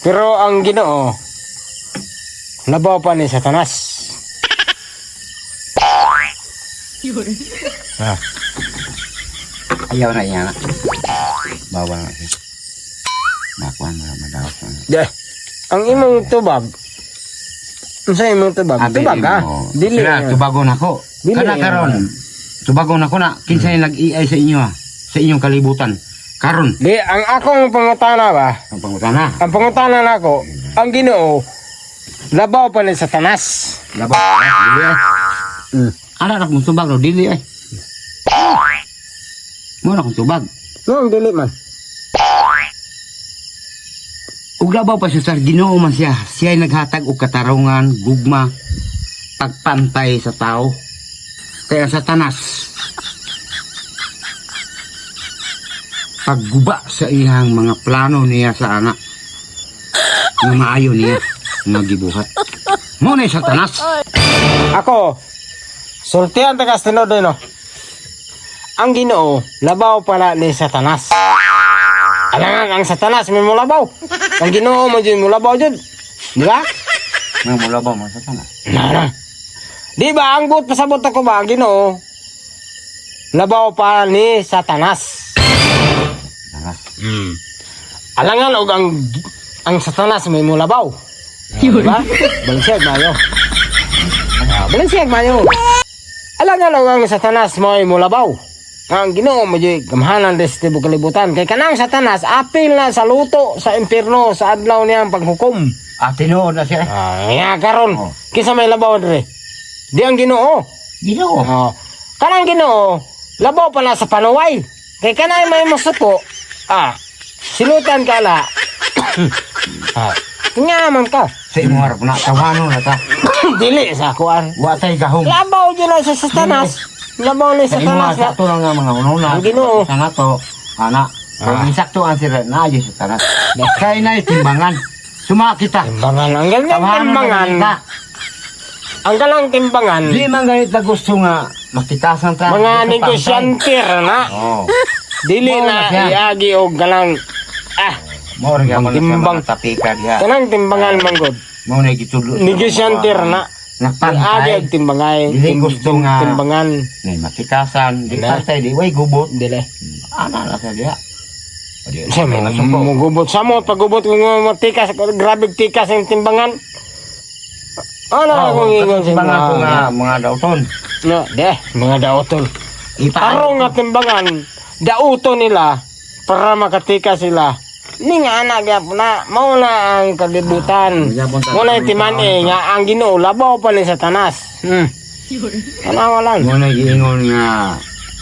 Pero ang Ginoo labaw pa ni Satanas. Ah. Ayaw na iya na. Bawal na siya. Makuha na madawat na. De, ang imong tubag. Unsa imong tubag? Tubag ka. Dili. Sila, tubago na ko. Dili. Kana karon. Tubago na ko na. Kinsa yung nag-iay sa inyo ha. Sa inyong kalibutan. Karon. Di, ang akong pangutana ba? Ang pangutana. Ang pangutana nako, ang Ginoo labaw pa ni Satanas. Labaw. Dili eh. Ana na kong tubag no. Dili eh. Muna kong tubag. No, dili man. Ug labaw pa siya sa Ginoo man siya. Siya ay naghatag og katarungan, gugma, pagpantay sa tao. Kaya ang Satanas pagguba sa iyang mga plano niya sa anak nga maayo niya nga gibuhat. Mo na Satanas. Ako, sultihan tagas tinod no. Ang Ginoo labaw pala ni Satanas. Alangan ang Satanas may mulabaw. Ang Ginoo mo jud mulabaw jud. Di ba? Nga mula ba mo Satanas? Nara. Di ba ang but pasabot ako ba ang Ginoo labaw pa ni Satanas. Satanas. Alangan og ang Satanas may mulabaw. Di ba? Balinsiyag mayo. Balinsiyag mayo. Alangan og ang Satanas may mulabaw. Ang Ginoo mo jud gamhanan des tibuok kalibutan kay kanang Satanas apil na sa luto sa impierno sa adlaw niyang paghukom. Tinuod na siya. Nga karon. Oh. Kinsa may labaw dire? Di ang Ginoo. Ginoo. Oh. Kanang Ginoo labaw pala sa panuway. Kay kanay may masuko. Silutan ka la. Tingaman ka. Sa imong harap na tawano na ta. Dili sa kuan. Wa tay gahom. Labaw dyan na sa Satanas. Labaw ni Sa imong Satanas. sakto lang nga mga ununa. Ang Ginoo. Sa nato, ana. Kung insakto ang sila na ayo sa Satanas. Kaya na timbangan. Suma kita. Timbangan. Ang galang timbangan. Ang galang timbangan. Di man ganit na gusto nga makitasan ta. Mga negosyanter na. Oh. Dili Oo, na yan. iagi og galang. Mo rin ka Timbang. mga tapika diha. Kanang timbangan manggod. Mo na gitulo. Negosyanter na. Iagi Napantay. og timbangay. Dili gusto nga. Timbangan. Ni matikasan. Di Wala. pantay. Di way gubot. Dili. Ana na sa diha. Sa mo gubot sa mo pagubot kung matikas grabe tikas ang timbangan. Ano akong ingon sa mga dauton. No, mga daotol. Tarong nga timbangan, dauto nila para makatika sila. Ning anak gyap na mao na ang kalibutan. Mo na timan nga ang Ginoo labaw pa ni Satanas. Ano lang. Mo na giingon nga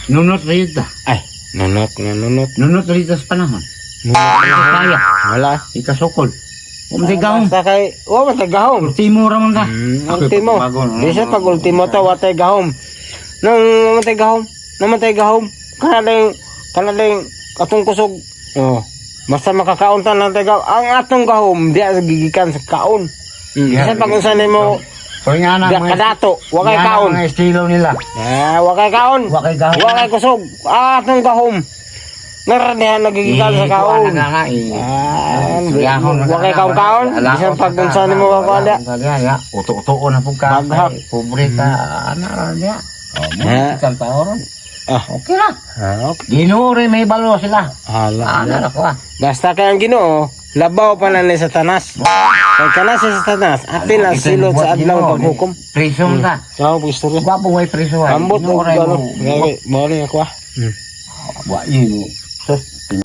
nunot rita. Ay, nunot. Nunot rita sa panahon. Kaya. Wala. Ikasukol. Umay gahom. Basta kay, matay gahom. Ultimo ra man ka. Ultimo. Bisa pag ultimo ta watay gahom. Nang namatay gahom. Kanaling atong kusog. Oh. Basta makakaon ta lang tayo. Ang atong gahom di gigikan sa kaon. Bisa pag unsa nimo Kung nga na di kadato, wa kay kaon. Mga estilo nila. Wa kay kaon. Wa kay gahom. Wa kay kusog. Atong gahom. Naranihan nagigikan sa kaon. Wa kay kaon. Bisa pag unsa nimo kaon dia. Uto-uto na pug ka. Baghap. Pobre ka ana ra dia. Kan taoron. Okay na. Okay. Ginuri may balo sila. Hala. Ana ra ko. Basta kay ang Ginoo, labaw pa na ni Satanas. Kay kana si Satanas, apil ang silot sa adlaw paghukom. Preso ka. Sa istorya. Gwapo way preso. Ambot og galo. Mo ni ako. Wa yun. Sus.